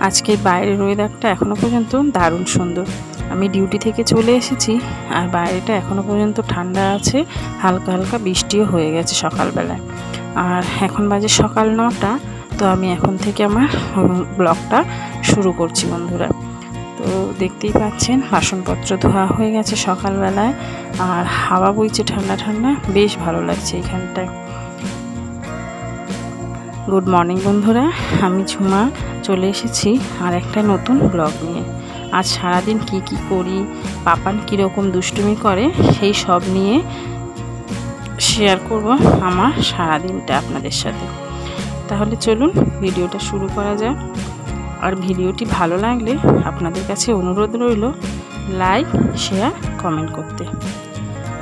আজকের বাইরের ওয়েদারটা এখনো পর্যন্ত দারুণ সুন্দর। আমি ডিউটি থেকে চলে এসেছি আর বাইরেটা এখনো পর্যন্ত ঠান্ডা আছে, হালকা হালকা বৃষ্টিও হয়ে গেছে সকালবেলায়। আর এখন বাজে সকাল 9টা। তো আমি এখন থেকে আমার ব্লগটা শুরু করছি বন্ধুরা। তো দেখতেই পাচ্ছেন বাসনপত্র ধোয়া হয়ে গেছে সকালবেলায়, আর হাওয়া বইছে ঠান্ডা ঠান্ডা, বেশ ভালো লাগছে এইখানটায়। গুড মর্নিং বন্ধুরা, আমি ঝুমা চলে এসেছি আর একটা নতুন ব্লগ নিয়ে। আজ সারাদিন কি করি, পাপান কীরকম দুষ্টুমি করে, সেই সব নিয়ে শেয়ার করব আমার সারাদিনটা আপনাদের সাথে। তাহলে চলুন ভিডিওটা শুরু করা যাক। আর ভিডিওটি ভালো লাগলে আপনাদের কাছে অনুরোধ রইল লাইক, শেয়ার, কমেন্ট করতে,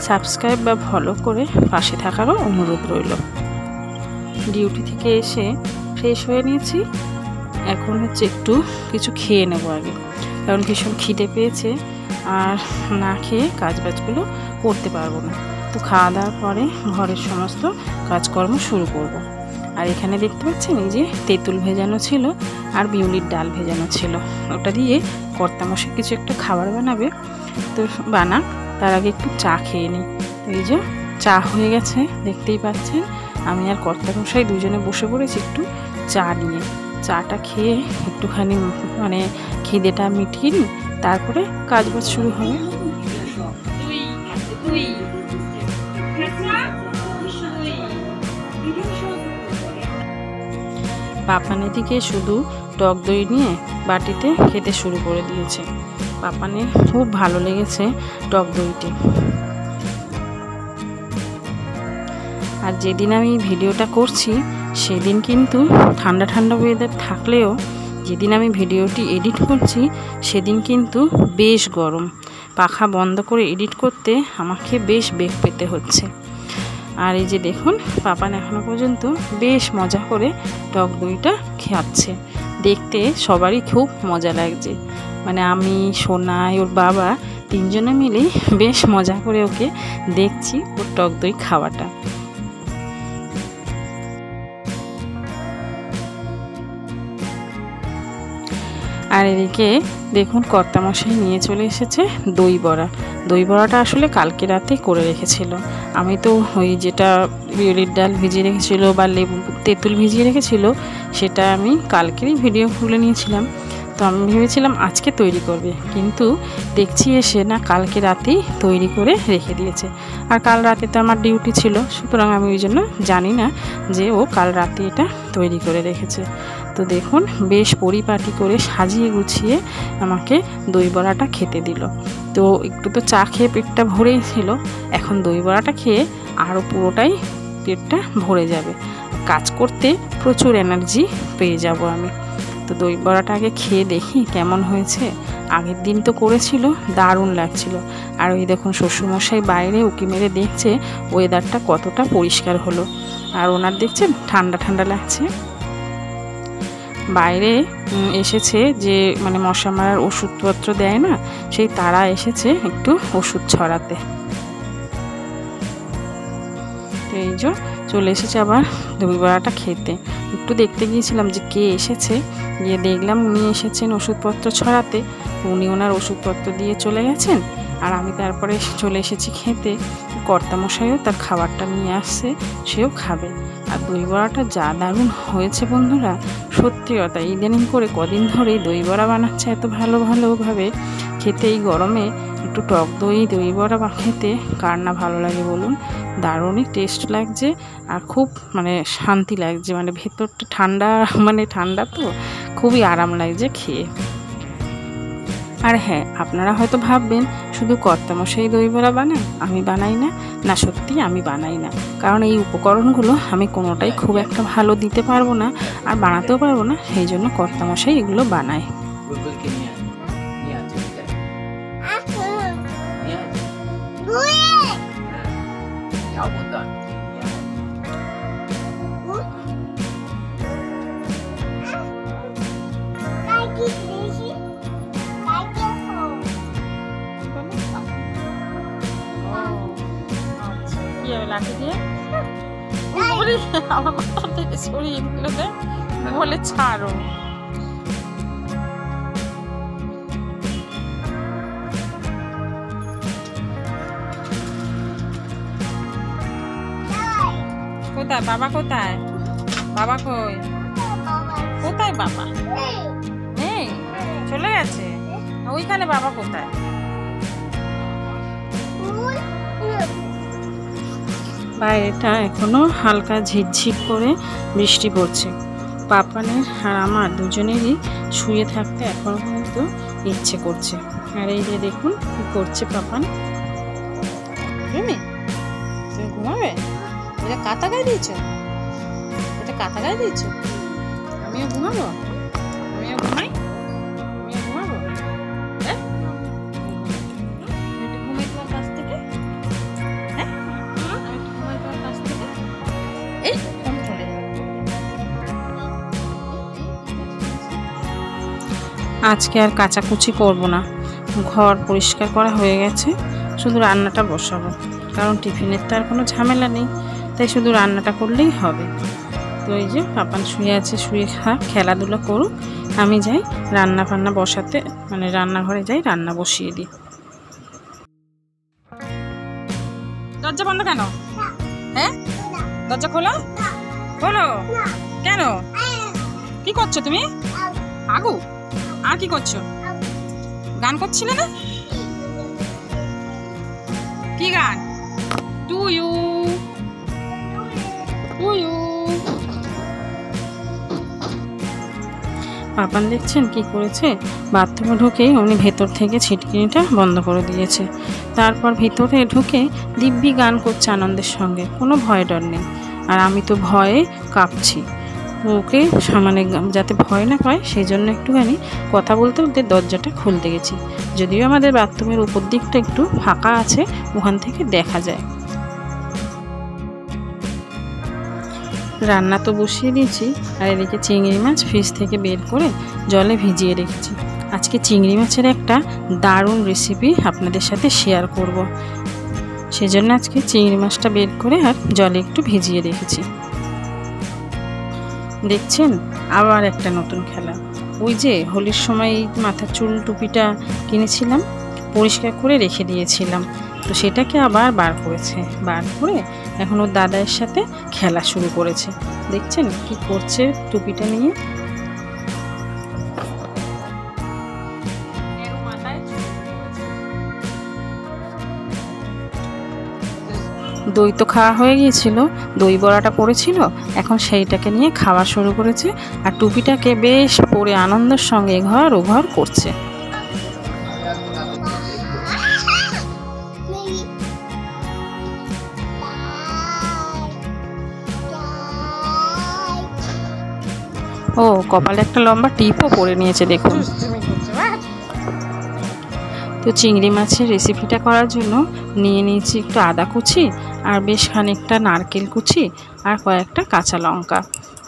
সাবস্ক্রাইব বা ফলো করে পাশে থাকারও অনুরোধ রইল। ডিউটি থেকে এসে ফ্রেশ হয়ে নিয়েছি, এখন হচ্ছে একটু কিছু খেয়ে নেব আগে, কারণ ভীষণ খিদে পেয়েছে আর না খেয়ে কাজবাজগুলো করতে পারবো না। তো খাওয়া দাওয়ার পরে ঘরের সমস্ত কাজকর্ম শুরু করব। আর এখানে দেখতে পাচ্ছেন এই যে তেঁতুল ভেজানো ছিল আর বিউলির ডাল ভেজানো ছিল, ওটা দিয়ে কর্তামশাই কিছু একটা খাবার বানাবে। তো বানাক, তার আগে একটু চা খেয়ে নিই। এই যে চা হয়ে গেছে দেখতেই পাচ্ছেন। আমি আর কর্তামশাই দুজনে বসে পড়েছি একটু চা নিয়ে। চাটা খেয়ে একটুখানি মানে খিদেটা মিটিয়ে নিই, তারপরে কাজবাজ শুরু হবে। পাপানের দিকে শুধু টক দই নিয়ে বাটিতে খেতে শুরু করে দিয়েছে। পাপানের খুব ভালো লেগেছে টক দইটি। আর যেদিন আমি ভিডিওটা করছি সেদিন কিন্তু ঠান্ডা ঠান্ডা ওয়েদার থাকলেও যেদিন আমি ভিডিওটি এডিট করছি সেদিন কিন্তু বেশ গরম। পাখা বন্ধ করে এডিট করতে আমাকে বেশ বেগ পেতে হচ্ছে। আর এই যে দেখুন, পাপান এখনো পর্যন্ত বেশ মজা করে টক দইটা খাচ্ছে। দেখতে সবারই খুব মজা লাগছে, মানে আমি, সোনাই, ওর বাবা তিনজনে মিলেই বেশ মজা করে ওকে দেখছি ওর টক দই খাওয়াটা। আর এদিকে দেখুন কর্তামশাই নিয়ে চলে এসেছে দই বড়া। দই বড়াটা আসলে কালকে রাতে করে রেখেছিল। আমি তো ওই যেটা বিউলির ডাল ভিজিয়ে রেখেছিল বা লেবু তেঁতুল ভিজিয়ে রেখেছিল সেটা আমি কালকেরই ভিডিও খুলে নিয়েছিলাম। তো আমি ভেবেছিলাম আজকে তৈরি করবে, কিন্তু দেখছি এসে না কালকে রাতেই তৈরি করে রেখে দিয়েছে। আর কাল রাতে তো আমার ডিউটি ছিল, সুতরাং আমি ওই জন্য জানি না যে ও কাল রাতে এটা তৈরি করে রেখেছে। তো দেখুন বেশ পরিপাটি করে সাজিয়ে গুছিয়ে আমাকে দই বড়াটা খেতে দিল। তো একটু তো চা খেয়ে পেটটা ভরেই ছিল, এখন দই বড়াটা খেয়ে আরও পুরোটাই পেটটা ভরে যাবে। কাজ করতে প্রচুর এনার্জি পেয়ে যাব আমি। তো দই বড়াটা আগে খেয়ে দেখি কেমন হয়েছে। আগের দিন তো করেছিল, দারুণ লাগছিল। আর ওই দেখুন শ্বশুরমশাই বাইরে উকি মেরে দেখছে ওয়েদারটা কতটা পরিষ্কার হলো। আর ওনার দেখছেন ঠান্ডা ঠান্ডা লাগছে। বাইরে এসেছে যে মানে মশা মারার ওষুধপত্র দেয় না, সেই তারা এসেছে একটু ওষুধ ছড়াতে। এই যে চলে এসেছে আবার দই বড়াটা খেতে। একটু দেখতে গিয়েছিলাম যে কে এসেছে, গিয়ে দেখলাম উনি এসেছেন ওষুধপত্র ছড়াতে। উনি ওনার ওষুধপত্র দিয়ে চলে গেছেন, আর আমি তারপরে চলে এসেছি খেতে। কর্তামশাইও তার খাবারটা নিয়ে আসছে, সেও খাবে। আর দই বড়াটা যা দারুণ হয়েছে বন্ধুরা, সত্যি কথা ইদানিং করে কদিন ধরেই দই বড়া বানাচ্ছে এত ভালোভাবে। খেতে এই গরমে একটু টক দই বড়া খেতে কার না ভালো লাগে বলুন। দারুণই টেস্ট লাগছে আর খুব মানে শান্তি লাগছে, মানে ভেতরটা ঠান্ডা, মানে ঠান্ডা তো খুবই আরাম লাগছে খেয়ে। আর হ্যাঁ, আপনারা হয়তো ভাববেন শুধু কর্তামশাই দই বড়া বানায়, আমি বানাই না। না, সত্যি আমি বানাই না, কারণ এই উপকরণগুলো আমি কোনোটাই খুব একটা ভালো দিতে পারবো না আর বানাতেও পারবো না, সেই জন্য কর্তামশাই এগুলো বানায়। লাঠি দিয়ে আমার মাথা থেকে সরিয়ে দিল, বলে ছাড়ো। কোথায়? বাবা কোথায়? বাবা কই? কোথায় বাবা? নেই, চলে গেছে। ওইখানে বাবা কোথায়? বাইরেটা এখনো হালকা ঝিরঝির করে বৃষ্টি পড়ছে। পাপানের আর আমার দুজনেরই শুয়ে থাকতে এখনো কিন্তু ইচ্ছে করছে। আর এই যে দেখুন কি করছে পাপান। তুমি ঘুমাবে? এটা কাঁথা গায়ে দিয়েছ? এটা কাঁথা গায়ে দিয়েছ? আমিও ঘুমাবো? আমিও ঘুমাই? আমিও ঘুমাবো? হ্যাঁ, একটু ঘুমাই তোমার কাছ থেকে। হ্যাঁ, আমি একটু ঘুমাই তোমার কাছ থেকে। এই ফোন চলে যাবে। আজকে আর কাচাকুচি করব না, ঘর পরিষ্কার করা হয়ে গেছে, শুধু রান্নাটা বসাবো। কারণ টিফিনের তো আর কোনো ঝামেলা নেই, তাই শুধু রান্নাটা করলেই হবে। তো এই যে পাপান শুয়ে আছে, শুয়ে খেলাধুলা করুক, আমি যাই রান্না ফান্না বসাতে, মানে রান্নাঘরে যাই, রান্না বসিয়ে দিই। দরজা বন্ধ কেন? হ্যাঁ, দরজা খোলো। খোলো কেন? কি করছো তুমি? আগু, আর কি করছো? গান করছিলে না? কি গান? To you, to you. Papan দেখছেন কি করেছে, বাথরুমে ঢুকেই উনি ভেতর থেকে ছিটকিনিটা বন্ধ করে দিয়েছে। তারপর ভিতরে ঢুকে দিব্যি গান করছে আনন্দের সঙ্গে, কোনো ভয় ডর নেই। আর আমি তো ভয়ে কাঁপছি। ওকে মানে যাতে ভয় না পায় সেই জন্য একটুখানি কথা বলতে বলতে দরজাটা খুলতে গেছি। যদিও আমাদের বাথরুমের উপর দিকটা একটু ফাঁকা আছে, ওখান থেকে দেখা যায়। রান্না তো বসিয়ে দিয়েছি, আর এদিকে চিংড়ি মাছ ফ্রিজ থেকে বের করে জলে ভিজিয়ে রেখেছি। আজকে চিংড়ি মাছের একটা দারুণ রেসিপি আপনাদের সাথে শেয়ার করব। সেজন্য আজকে চিংড়ি মাছটা বের করে আর জলে একটু ভিজিয়ে রেখেছি। দেখছেন আবার একটা নতুন খেলা। ওই যে হোলির সময় মাথার চুল টুপিটা কিনেছিলাম, পরিষ্কার করে রেখে দিয়েছিলাম, তো সেটাকে আবার বার করেছে। বার করে এখন ওর দাদার সাথে খেলা শুরু করেছে। দেখছেন কি করছে টুপিটা নিয়ে। দই তো খাওয়া হয়ে গিয়েছিল, দই বড়াটা পড়েছিল, এখন সেইটাকে নিয়ে খাওয়া শুরু করেছে। আর টুপিটাকে বেশ পরে আনন্দের সঙ্গে এঘর ওঘর করছে। ও কপালে একটা লম্বা টিপও পরে নিয়েছে দেখুন। তো চিংড়ি মাছের রেসিপিটা করার জন্য নিয়ে নিয়েছি একটু আদা কুচি, আর বেশ খানিকটা নারকেল কুচি, আর কয়েকটা কাঁচা লঙ্কা।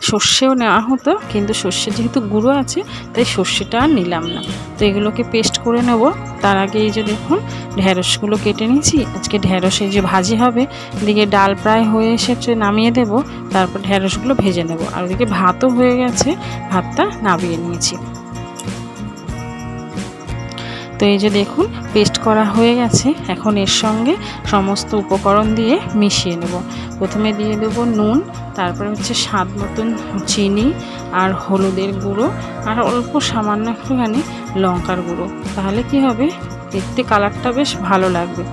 সর্ষেও নেওয়া হতো, কিন্তু সর্ষে যেহেতু গুঁড়ো আছে তাই সর্ষেটা আর নিলাম না। তো এগুলোকে পেস্ট করে নেব। তার আগে এই যে দেখুন ঢ্যাঁড়সগুলো কেটে নিয়েছি। আজকে ঢ্যাঁড়সের যে ভাজি হবে, এদিকে ডাল প্রায় হয়ে এসেছে, নামিয়ে দেব। তারপর ঢ্যাঁড়সগুলো ভেজে নেব। আর ওদিকে ভাতও হয়ে গেছে, ভাতটা নামিয়ে নিয়েছি। তো এই যে দেখুন পেস্ট করা হয়ে গেছে। এখন এর সঙ্গে সমস্ত উপকরণ দিয়ে মিশিয়ে নেব। প্রথমে দিয়ে দেবো নুন, তারপরে হচ্ছে স্বাদ মতন চিনি, আর হলুদের গুঁড়ো, আর অল্প সামান্য একটুখানি লঙ্কার গুঁড়ো। তাহলে কি হবে, দেখতে কালারটা বেশ ভালো লাগবে।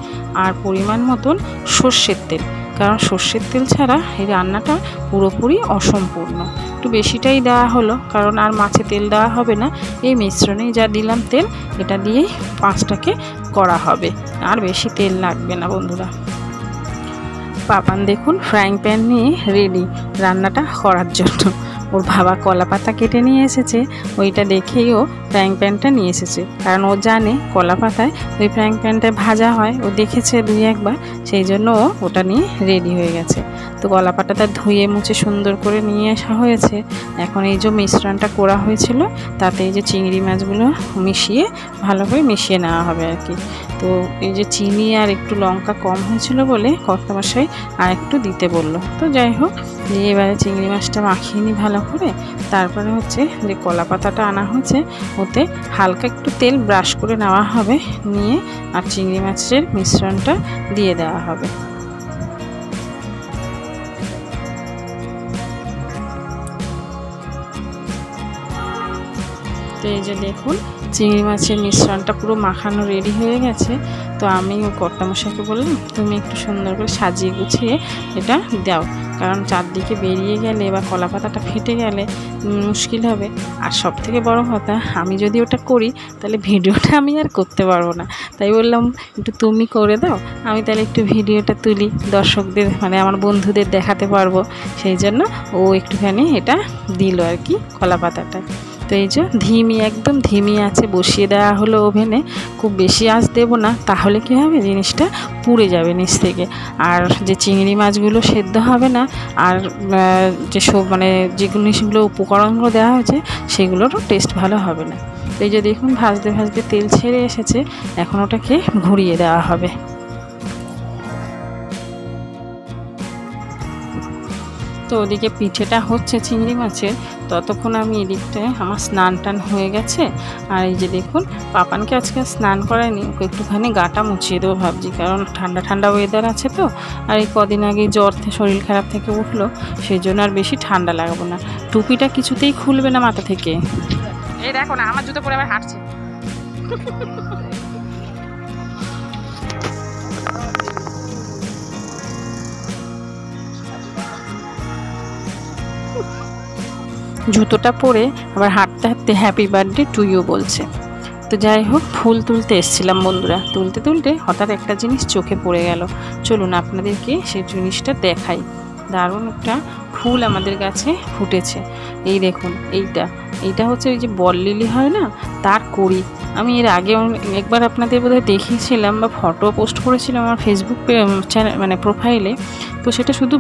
আর পরিমাণ মতন সর্ষের তেল, কারণ সর্ষের তেল ছাড়া এই রান্নাটা পুরোপুরি অসম্পূর্ণ। একটু বেশিটাই দেওয়া হলো, কারণ আর মাছে তেল দেওয়া হবে না। এই মিশ্রণেই যা দিলাম তেল, এটা দিয়েই মাছটাকে করা হবে, আর বেশি তেল লাগবে না বন্ধুরা। পাপান দেখুন ফ্রাইং প্যান নিয়ে রেডি রান্নাটা করার জন্য। ওর বাবা কলা পাতা কেটে নিয়ে এসেছে, ওইটা দেখেই ও ফ্রাইং প্যানটা নিয়ে এসেছে। কারণ ও জানে কলা পাতায় ওই ফ্রাইং প্যানটায় ভাজা হয়, ও দেখেছে দুই একবার, সেই জন্য ও ওটা নিয়ে রেডি হয়ে গেছে। তো কলা পাতাটা ধুয়ে মুছে সুন্দর করে নিয়ে আসা হয়েছে। এখন এই যে মিশ্রণটা করা হয়েছিল, তাতে এই যে চিংড়ি মাছগুলো মিশিয়ে ভালো করে মিশিয়ে নেওয়া হবে আর কি। তো এই যে চিনি আর একটু লঙ্কা কম হয়েছিল বলে কর্তামশাই আর একটু দিতে বললো। তো যাই হোক, দিয়ে এবারে চিংড়ি মাছটা মাখিয়ে নিই ভালো করে। তারপরে হচ্ছে যে কলা পাতাটা আনা হয়েছে, ওতে হালকা একটু তেল ব্রাশ করে নেওয়া হবে, নিয়ে আর চিংড়ি মাছের মিশ্রণটা দিয়ে দেওয়া হবে। তো এই যে দেখুন চিংড়ি মাছের মিশ্রণটা পুরো মাখানো রেডি হয়ে গেছে। তো আমি ও কর্তামশাইকে বললাম তুমি একটু সুন্দর করে সাজিয়ে গুছিয়ে এটা দাও, কারণ চারদিকে বেরিয়ে গেলে বা কলা পাতাটা ফেটে গেলে মুশকিল হবে। আর সব থেকে বড় কথা, আমি যদি ওটা করি তাহলে ভিডিওটা আমি আর করতে পারবো না। তাই বললাম একটু তুমি করে দাও, আমি তাহলে একটু ভিডিওটা তুলি, দর্শকদের মানে আমার বন্ধুদের দেখাতে পারবো। সেই জন্য ও একটুখানি এটা দিল আর কি কলা পাতাটা। তো এই যে একদম ধিমি আছে বসিয়ে দেওয়া হলো ওভেনে। খুব বেশি আঁচ দেবো না, তাহলে কী হবে জিনিসটা পুড়ে যাবে নিচ থেকে, আর যে চিংড়ি মাছগুলো সেদ্ধ হবে না, আর যে সব মানে যেগুলো জিনিসগুলো উপকরণগুলো দেওয়া হয়েছে সেগুলোরও টেস্ট ভালো হবে না। তো এই যে দেখুন ভাজতে ভাজতে তেল ছেড়ে এসেছে, এখন ওটাকে ঘুরিয়ে দেওয়া হবে। তো ওদিকে পিঠেটা হচ্ছে চিংড়ি মাছের, ততক্ষণ আমি এদিকটায় আমার স্নান টান হয়ে গেছে। আর এই যে দেখুন পাপানকে আজকে স্নান করায়নি, ওকে একটুখানি গাটা মুছিয়ে দেবো ভাবছি, কারণ ঠান্ডা ঠান্ডা ওয়েদার আছে তো। আর এই কদিন আগে জ্বর শরীর খারাপ থেকে উঠলো, সেই জন্য আর বেশি ঠান্ডা লাগাবো না। টুপিটা কিছুতেই খুলবে না মাথা থেকে। এই দেখো না আমার জুতো পরে আবার হাঁটছে। জুতোটা পরে আবার হাঁটতে হাঁটতে হ্যাপি বার্থডে টু ইউ বলছে। তো যাই হোক, ফুল তুলতে এসেছিলাম বন্ধুরা, তুলতে তুলতে হঠাৎ একটা জিনিস চোখে পড়ে গেল। চলুন আপনাদেরকে সেই জিনিসটা দেখাই। দারুণ একটা ফুল আমাদের গাছে ফুটেছে। এই দেখুন এইটা হচ্ছে ওই যে বল লিলি হয় না, তার কড়ি। আমি এর আগে একবার আপনাদের বোধহয় দেখিয়েছিলাম বা ফটো পোস্ট করেছিলাম আমার ফেসবুক চ্যানেল মানে প্রোফাইলে। তো সেটা শুধু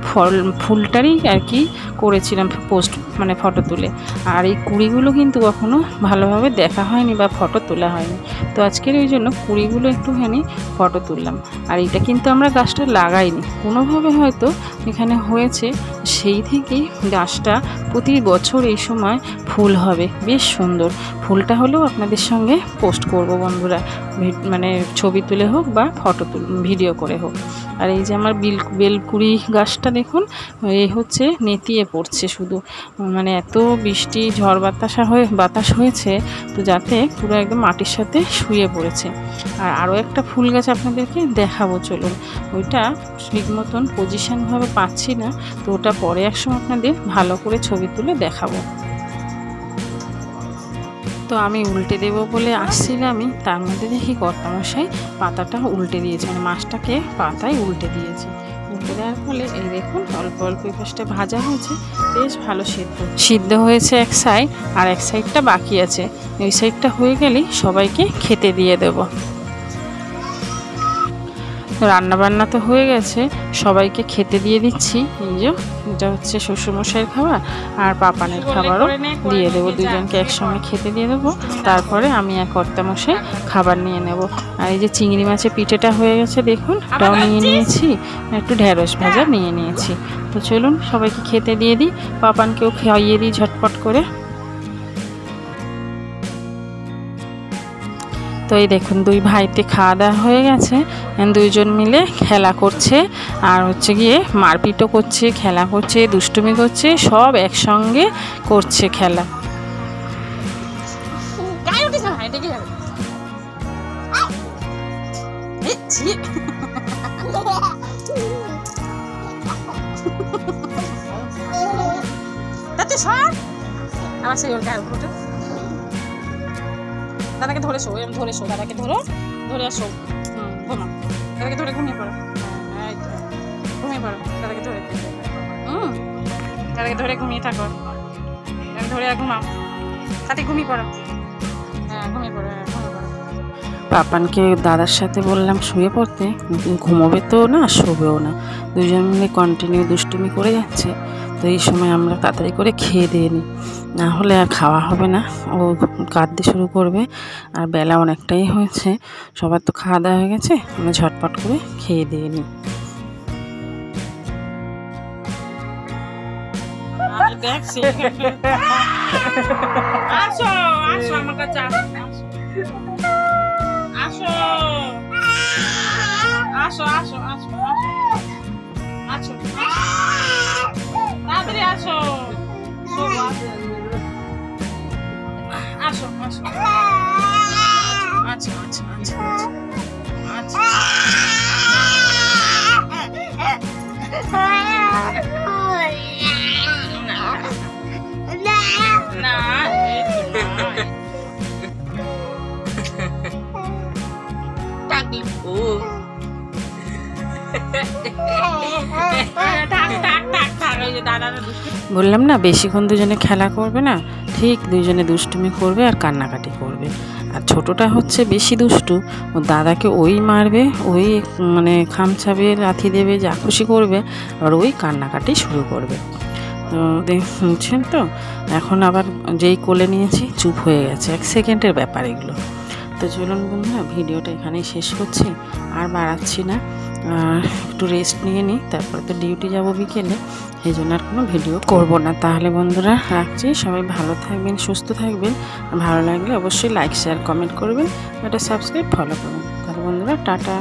ফুলটারই আর কি করেছিলাম পোস্ট মানে ফটো তুলে। আর এই কুড়িগুলো কিন্তু কখনো ভালোভাবে দেখা হয়নি বা ফটো তোলা হয়নি। তো আজকের ওই জন্য কুড়িগুলো একটুখানি ফটো তুললাম। আর এটা কিন্তু আমরা গাছটা লাগাইনি, কোনোভাবে হয়তো এখানে হয়েছে, সেই থেকেই গাছটা প্রতি বছর এই সময় ফুল হবে, বেশ সুন্দর। ফুলটা হলেও আপনাদের সঙ্গে পোস্ট করব বন্ধুরা, মানে ছবি তুলে হোক বা ফটো ভিডিও করে হোক। আর এই যে আমার বেলকুড়ি গাছটা দেখুন, এই হচ্ছে নেতিয়ে পড়ছে শুধু, মানে এত বৃষ্টি ঝড় বাতাস হয়েছে, তো যাতে পুরো একদম মাটির সাথে শুয়ে পড়েছে। আর আরও একটা ফুল গাছ আপনাদেরকে দেখাবো, চলুন। ওইটা ঠিক মতন পজিশনভাবে পাচ্ছি না, তো ওটা পরে একসময় আপনাদের ভালো করে ছবি তুলে দেখাবো। তো আমি উল্টে দেবো বলে আসছিলামই, তার মধ্যে দেখি কর্তামশাই পাতাটা উল্টে দিয়েছে, মানে মাছটাকে পাতায় উল্টে দিয়েছে। উল্টে দেওয়ার ফলে এই দেখুন অল্প অল্প পাশটা ভাজা হয়েছে, বেশ ভালো সিদ্ধ হয়েছে এক সাইড, আর এক সাইডটা বাকি আছে। ওই সাইডটা হয়ে গেলেই সবাইকে খেতে দিয়ে দেবো। রান্নাবান্না তো হয়ে গেছে, সবাইকে খেতে দিয়ে দিচ্ছি। এই যে এটা হচ্ছে শ্বশুরমশাইয়ের খাবার, আর পাপানের খাবারও দিয়ে দেবো, দুজনকে একসঙ্গে খেতে দিয়ে দেবো। তারপরে আমি এক কর্তামশাই খাবার নিয়ে নেব। আর এই যে চিংড়ি মাছের পিঠেটা হয়ে গেছে দেখুন, ওটাও নিয়ে নিয়েছি, একটু ঢেঁড়স ভাজা নিয়ে নিয়েছি। তো চলুন সবাইকে খেতে দিয়ে দিই, পাপানকেও খাইয়ে দিই ঝটপট করে। তো এই দেখুন দুই ভাইতে খাওয়া দাওয়া হয়ে গেছে, দুইজন মিলে খেলা করছে, আর হচ্ছে গিয়ে মারপিটও করছে, খেলা করছে, দুষ্টুমি করছে, সব একসঙ্গে করছে খেলা। দাদাকে ধরে শো, ধরে শো, দাদাকে ধরে আসো, ঘুমা, দাদাকে ধরে ঘুমিয়ে পড়ো, ঘুমিয়ে পড়ো, দাদাকে ধরে দাদাকে ধরে ঘুমিয়ে থাকো, ধরে ঘুমাও, সাথে ঘুমিয়ে পড়ো, হ্যাঁ ঘুমিয়ে পড়ো, ঘুমিয়ে পড়ো। পাপানকে দাদার সাথে বললাম শুয়ে পড়তে, ঘুমোবে তো না শোবেও না, দুজন মিলে কন্টিনিউ দুষ্টুমি করে যাচ্ছে। তো এই সময় আমরা তাড়াতাড়ি করে খেয়ে দিয়ে নিই, না হলে আর খাওয়া হবে না, ও কাঁদতে শুরু করবে। আর বেলা অনেকটাই হয়েছে, সবার তো খাওয়া দাওয়া হয়ে গেছে, আমরা ঝটপট করে খেয়ে দিয়ে নিই। আসো আসো আমার কাছে আসো, আসো আসো আসো আসো, তাড়াতাড়ি আসো, আসো আসো আসো আচ্ছা আচ্ছা আচ্ছা আচ্ছা না ও বললাম না বেশিক্ষণ দুজনে খেলা করবে না, ঠিক দুজনে দুষ্টুমি করবে আর কান্নাকাটি করবে। আর ছোটটা হচ্ছে বেশি দুষ্টু, ও দাদাকে ওই মারবে, ওই মানে খামছাবে, লাথি দেবে, যা খুশি করবে, আর ওই কান্নাকাটি শুরু করবে। তো বুঝছেন তো, এখন আবার যেই কোলে নিয়েছি চুপ হয়ে গেছে, 1 সেকেন্ডের ব্যাপার এগুলো। তো চলুন বন্ধুরা, ভিডিওটা এখানেই শেষ করছি, আর বাড়াচ্ছি না, একটু রেস্ট নিয়ে নিই, তারপরে তো ডিউটি যাব বিকেলে, এই জন্য আর কোনো ভিডিও করব না। তাহলে বন্ধুরা রাখছি, সবাই ভালো থাকবেন, সুস্থ থাকবেন, ভালো লাগলে অবশ্যই লাইক শেয়ার কমেন্ট করবেন, এটা সাবস্ক্রাইব ফলো করবেন। তাহলে বন্ধুরা টাটা।